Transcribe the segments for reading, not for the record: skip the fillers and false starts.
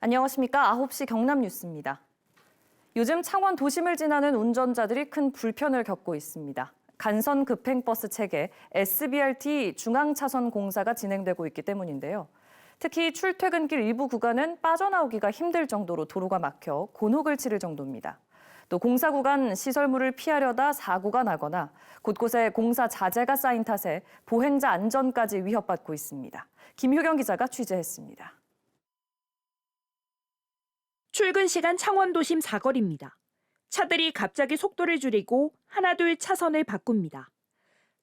안녕하십니까. 9시 경남 뉴스입니다. 요즘 창원 도심을 지나는 운전자들이 큰 불편을 겪고 있습니다. 간선 급행버스 체계 SBRT 중앙차선 공사가 진행되고 있기 때문인데요. 특히 출퇴근길 일부 구간은 빠져나오기가 힘들 정도로 도로가 막혀 곤혹을 치를 정도입니다. 또 공사 구간 시설물을 피하려다 사고가 나거나 곳곳에 공사 자재가 쌓인 탓에 보행자 안전까지 위협받고 있습니다. 김효경 기자가 취재했습니다. 출근 시간 창원 도심 사거리입니다. 차들이 갑자기 속도를 줄이고 하나둘 차선을 바꿉니다.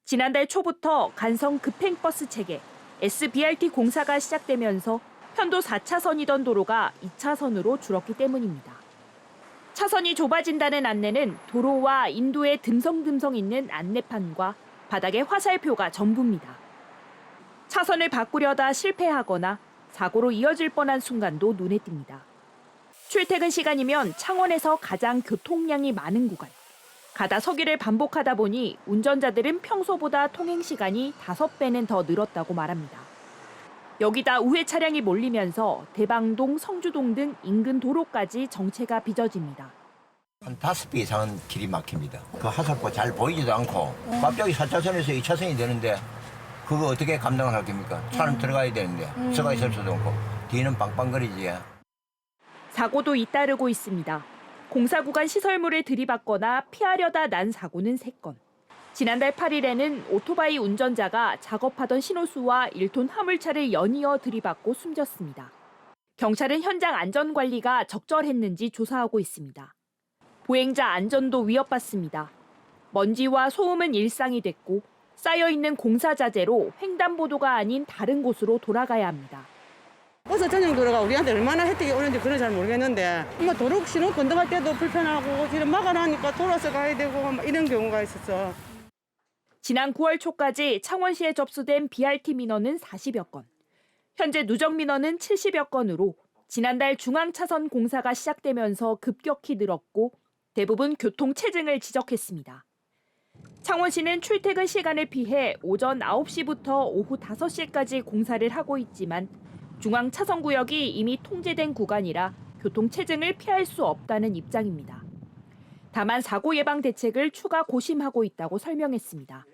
지난달 초부터 간선 급행버스 체계 SBRT 공사가 시작되면서 편도 4차선이던 도로가 2차선으로 줄었기 때문입니다. 차선이 좁아진다는 안내는 도로와 인도에 듬성듬성 있는 안내판과 바닥의 화살표가 전부입니다. 차선을 바꾸려다 실패하거나 사고로 이어질 뻔한 순간도 눈에 띕니다. 출퇴근 시간이면 창원에서 가장 교통량이 많은 구간. 가다 서기를 반복하다 보니 운전자들은 평소보다 통행 시간이 5배는 더 늘었다고 말합니다. 여기다 우회 차량이 몰리면서 대방동, 성주동 등 인근 도로까지 정체가 빚어집니다. 한 5배 이상은 길이 막힙니다. 그 화살표 잘 보이지도 않고 갑자기 4차선에서 2차선이 되는데 그거 어떻게 감당을 할 겁니까? 차는 들어가야 되는데 서가 있을 수도 없고 뒤는 빵빵거리지. 사고도 잇따르고 있습니다. 공사 구간 시설물을 들이받거나 피하려다 난 사고는 3건. 지난달 8일에는 오토바이 운전자가 작업하던 신호수와 1톤 화물차를 연이어 들이받고 숨졌습니다. 경찰은 현장 안전관리가 적절했는지 조사하고 있습니다. 보행자 안전도 위협받습니다. 먼지와 소음은 일상이 됐고 쌓여있는 공사 자재로 횡단보도가 아닌 다른 곳으로 돌아가야 합니다. 버스 전용 도로가 우리한테 얼마나 혜택이 오는지 그건 잘 모르겠는데 도로 신호 건너갈 때도 불편하고 길을 막아놓으니까 돌아서 가야 되고 이런 경우가 있었어. 지난 9월 초까지 창원시에 접수된 BRT 민원은 40여 건. 현재 누적 민원은 70여 건으로 지난달 중앙차선 공사가 시작되면서 급격히 늘었고 대부분 교통체증을 지적했습니다. 창원시는 출퇴근 시간을 피해 오전 9시부터 오후 5시까지 공사를 하고 있지만 중앙차선 구역이 이미 통제된 구간이라 교통체증을 피할 수 없다는 입장입니다. 다만 사고 예방 대책을 추가 고심하고 있다고 설명했습니다.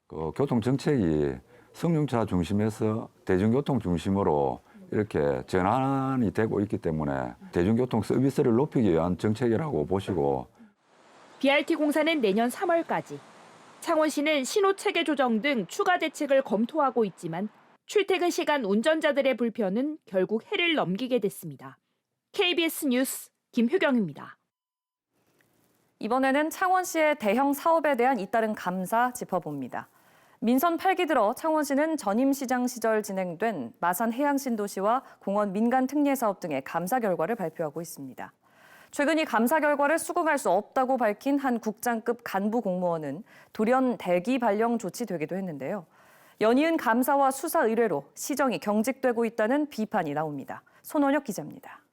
교통정책이 승용차 중심에서 대중교통 중심으로 이렇게 전환이 되고 있기 때문에 대중교통 서비스를 높이기 위한 정책이라고 보시고 BRT 공사는 내년 3월까지, 창원시는 신호체계 조정 등 추가 대책을 검토하고 있지만 출퇴근 시간 운전자들의 불편은 결국 해를 넘기게 됐습니다. KBS 뉴스 김효경입니다. 이번에는 창원시의 대형 사업에 대한 잇따른 감사 짚어봅니다. 민선 8기 들어 창원시는 전임시장 시절 진행된 마산 해양신도시와 공원 민간 특례 사업 등의 감사 결과를 발표하고 있습니다. 최근 이 감사 결과를 수긍할 수 없다고 밝힌 한 국장급 간부 공무원은 돌연 대기 발령 조치되기도 했는데요. 연이은 감사와 수사 의뢰로 시정이 경직되고 있다는 비판이 나옵니다. 손원혁 기자입니다.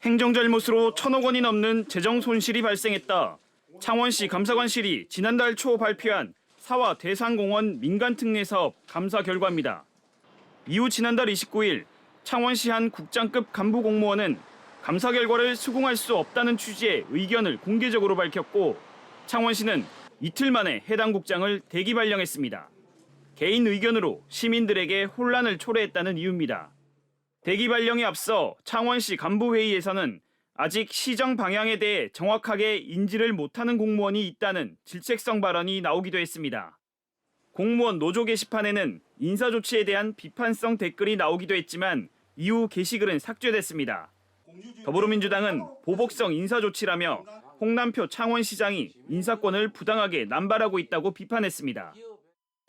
행정잘못으로 1,000억 원이 넘는 재정 손실이 발생했다. 창원시 감사관실이 지난달 초 발표한 사와 대산공원 민간특례 사업 감사 결과입니다. 이후 지난달 29일 창원시 한 국장급 간부 공무원은 감사 결과를 수긍할 수 없다는 취지의 의견을 공개적으로 밝혔고 창원시는 이틀 만에 해당 국장을 대기 발령했습니다. 개인 의견으로 시민들에게 혼란을 초래했다는 이유입니다. 대기 발령에 앞서 창원시 간부회의에서는 아직 시정 방향에 대해 정확하게 인지를 못하는 공무원이 있다는 질책성 발언이 나오기도 했습니다. 공무원 노조 게시판에는 인사조치에 대한 비판성 댓글이 나오기도 했지만 이후 게시글은 삭제됐습니다. 더불어민주당은 보복성 인사조치라며 홍남표 창원시장이 인사권을 부당하게 남발하고 있다고 비판했습니다.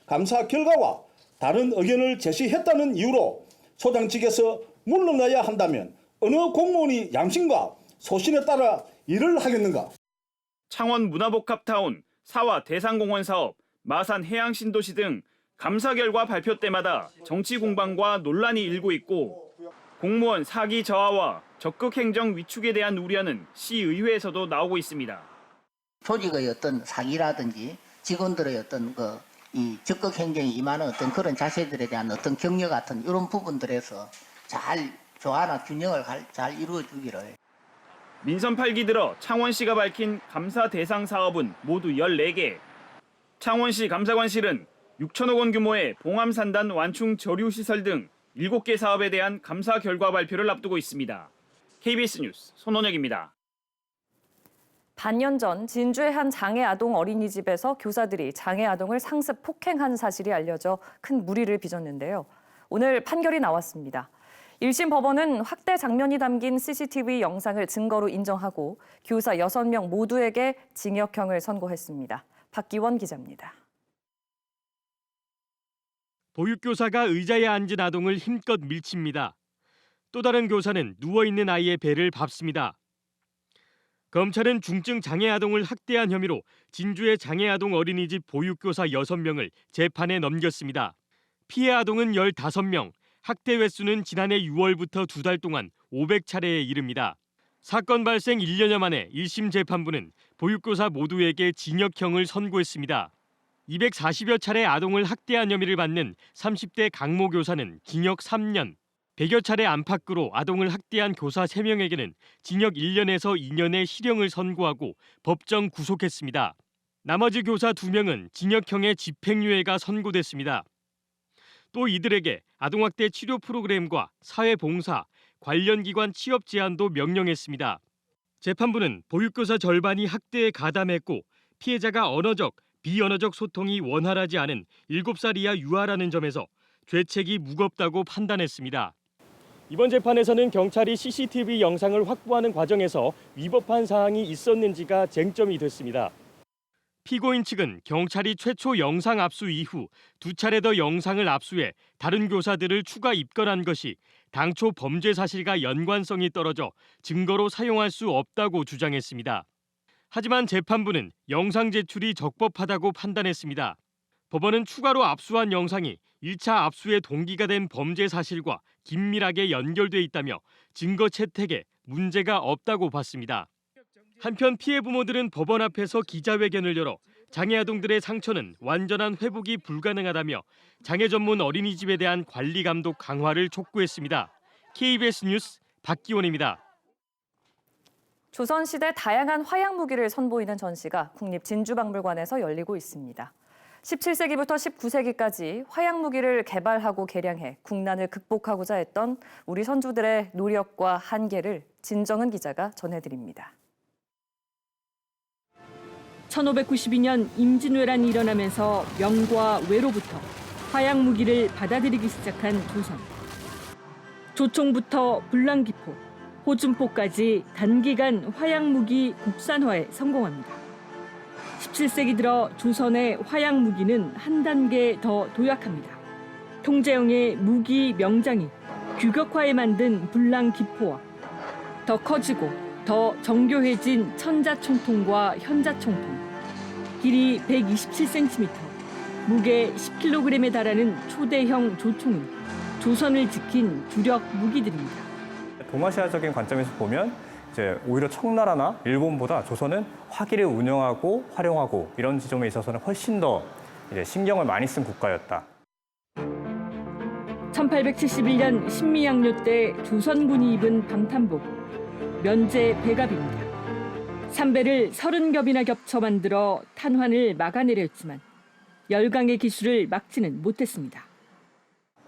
감사 결과와 다른 의견을 제시했다는 이유로 소장직에서 물러나야 한다면 어느 공무원이 양심과 소신에 따라 일을 하겠는가? 창원 문화복합타운, 사와 대산공원 사업, 마산 해양신도시 등 감사 결과 발표 때마다 정치 공방과 논란이 일고 있고 공무원 사기 저하와 적극 행정 위축에 대한 우려는 시의회에서도 나오고 있습니다. 조직의 어떤 사기라든지 직원들의 어떤 이 적극 행정에 임하는 어떤 그런 자세들에 대한 어떤 격려 같은 이런 부분들에서 잘 조화나 균형을 잘 이루어주기를. 민선 8기 들어 창원시가 밝힌 감사 대상 사업은 모두 14개. 창원시 감사관실은 6천억 원 규모의 봉암산단 완충 저류시설 등 7개 사업에 대한 감사 결과 발표를 앞두고 있습니다. KBS 뉴스 손원혁입니다. 반년 전 진주의 한 장애 아동 어린이집에서 교사들이 장애 아동을 상습 폭행한 사실이 알려져 큰 물의를 빚었는데요. 오늘 판결이 나왔습니다. 1심 법원은 확대 장면이 담긴 CCTV 영상을 증거로 인정하고 교사 6명 모두에게 징역형을 선고했습니다. 박기원 기자입니다. 보육교사가 의자에 앉은 아동을 힘껏 밀칩니다. 또 다른 교사는 누워있는 아이의 배를 밟습니다. 검찰은 중증 장애 아동을 학대한 혐의로 진주의 장애 아동 어린이집 보육교사 6명을 재판에 넘겼습니다. 피해 아동은 15명, 학대 횟수는 지난해 6월부터 2달 동안 500차례에 이릅니다. 사건 발생 1년여 만에 1심 재판부는 보육교사 모두에게 징역형을 선고했습니다. 240여 차례 아동을 학대한 혐의를 받는 30대 강모 교사는 징역 3년, 100여 차례 안팎으로 아동을 학대한 교사 3명에게는 징역 1년에서 2년의 실형을 선고하고 법정 구속했습니다. 나머지 교사 2명은 징역형의 집행유예가 선고됐습니다. 또 이들에게 아동학대 치료 프로그램과 사회봉사, 관련 기관 취업 제한도 명령했습니다. 재판부는 보육교사 절반이 학대에 가담했고 피해자가 언어적, 비언어적 소통이 원활하지 않은 7살 이하 유아라는 점에서 죄책이 무겁다고 판단했습니다. 이번 재판에서는 경찰이 CCTV 영상을 확보하는 과정에서 위법한 사항이 있었는지가 쟁점이 됐습니다. 피고인 측은 경찰이 최초 영상 압수 이후 2차례 더 영상을 압수해 다른 교사들을 추가 입건한 것이 당초 범죄 사실과 연관성이 떨어져 증거로 사용할 수 없다고 주장했습니다. 하지만 재판부는 영상 제출이 적법하다고 판단했습니다. 법원은 추가로 압수한 영상이 1차 압수의 동기가 된 범죄 사실과 긴밀하게 연결돼 있다며 증거 채택에 문제가 없다고 봤습니다. 한편 피해 부모들은 법원 앞에서 기자회견을 열어 장애 아동들의 상처는 완전한 회복이 불가능하다며 장애 전문 어린이집에 대한 관리 감독 강화를 촉구했습니다. KBS 뉴스 박기원입니다. 조선시대 다양한 화약 무기를 선보이는 전시가 국립진주박물관에서 열리고 있습니다. 17세기부터 19세기까지 화약 무기를 개발하고 개량해 국난을 극복하고자 했던 우리 선조들의 노력과 한계를 진정은 기자가 전해드립니다. 1592년 임진왜란이 일어나면서 명과 외로부터 화약 무기를 받아들이기 시작한 조선. 조총부터 불랑기포, 호준포까지 단기간 화약 무기 국산화에 성공합니다. 17세기 들어 조선의 화약 무기는 한 단계 더 도약합니다. 통제형의 무기 명장이 규격화해 만든 불랑기포와 더 커지고 더 정교해진 천자총통과 현자총통, 길이 127cm, 무게 10kg에 달하는 초대형 조총은 조선을 지킨 주력 무기들입니다. 동아시아적인 관점에서 보면 이제 오히려 청나라나 일본보다 조선은 화기를 운영하고 활용하고 이런 지점에 있어서는 훨씬 더 이제 신경을 많이 쓴 국가였다. 1871년 신미양요 때 조선군이 입은 방탄복, 면제 배갑입니다. 삼배를 30겹이나 겹쳐 만들어 탄환을 막아내려 했지만 열강의 기술을 막지는 못했습니다.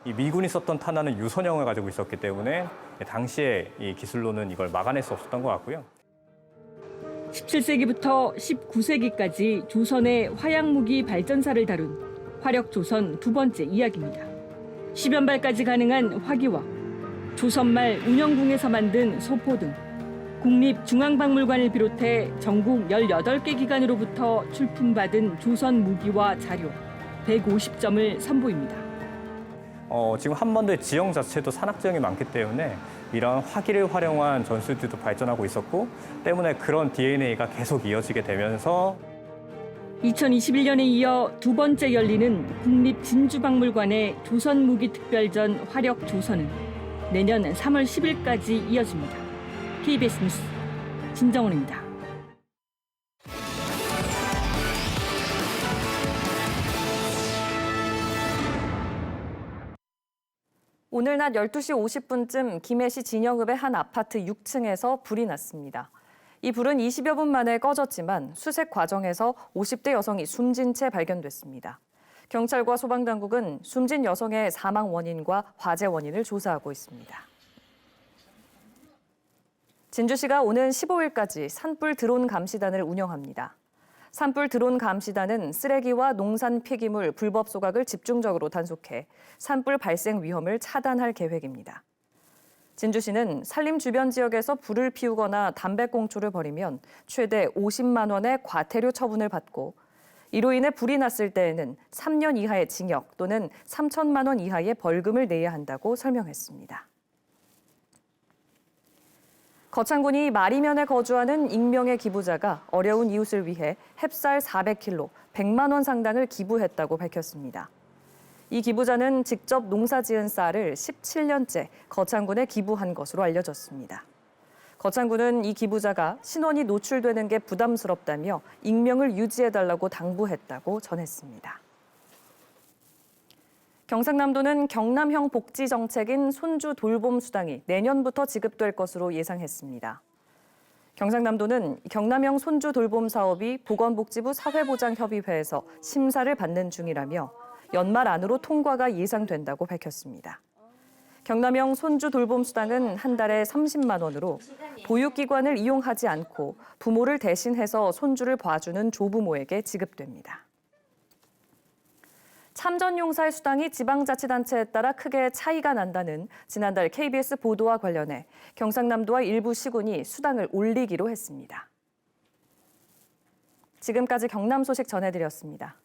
이 미군이 썼던 탄환은 유선형을 가지고 있었기 때문에 당시에 이 기술로는 이걸 막아낼 수 없었던 것 같고요. 17세기부터 19세기까지 조선의 화약무기 발전사를 다룬 화력조선 두 번째 이야기입니다. 10여 발까지 가능한 화기와 조선 말 운영궁에서 만든 소포 등 국립중앙박물관을 비롯해 전국 18개 기관으로부터 출품받은 조선 무기와 자료 150점을 선보입니다. 지금 한반도의 지형 자체도 산악 지형이 많기 때문에 이런 화기를 활용한 전술들도 발전하고 있었고 때문에 그런 DNA가 계속 이어지게 되면서 2021년에 이어 두 번째 열리는 국립진주박물관의 조선무기특별전 화력조선은 내년 3월 10일까지 이어집니다. KBS 뉴스 진정원입니다. 오늘 낮 12시 50분쯤 김해시 진영읍의 한 아파트 6층에서 불이 났습니다. 이 불은 20여 분 만에 꺼졌지만 수색 과정에서 50대 여성이 숨진 채 발견됐습니다. 경찰과 소방당국은 숨진 여성의 사망 원인과 화재 원인을 조사하고 있습니다. 진주시가 오는 15일까지 산불 드론 감시단을 운영합니다. 산불 드론 감시단은 쓰레기와 농산 폐기물 불법 소각을 집중적으로 단속해 산불 발생 위험을 차단할 계획입니다. 진주시는 산림 주변 지역에서 불을 피우거나 담배꽁초를 벌이면 최대 50만 원의 과태료 처분을 받고 이로 인해 불이 났을 때에는 3년 이하의 징역 또는 3천만 원 이하의 벌금을 내야 한다고 설명했습니다. 거창군이 마리면에 거주하는 익명의 기부자가 어려운 이웃을 위해 햅쌀 400kg, 100만 원 상당을 기부했다고 밝혔습니다. 이 기부자는 직접 농사지은 쌀을 17년째 거창군에 기부한 것으로 알려졌습니다. 거창군은 이 기부자가 신원이 노출되는 게 부담스럽다며 익명을 유지해달라고 당부했다고 전했습니다. 경상남도는 경남형 복지 정책인 손주 돌봄 수당이 내년부터 지급될 것으로 예상했습니다. 경상남도는 경남형 손주 돌봄 사업이 보건복지부 사회보장협의회에서 심사를 받는 중이라며 연말 안으로 통과가 예상된다고 밝혔습니다. 경남형 손주 돌봄 수당은 한 달에 30만 원으로 보육기관을 이용하지 않고 부모를 대신해서 손주를 봐주는 조부모에게 지급됩니다. 참전용사의 수당이 지방자치단체에 따라 크게 차이가 난다는 지난달 KBS 보도와 관련해 경상남도와 일부 시군이 수당을 올리기로 했습니다. 지금까지 경남 소식 전해드렸습니다.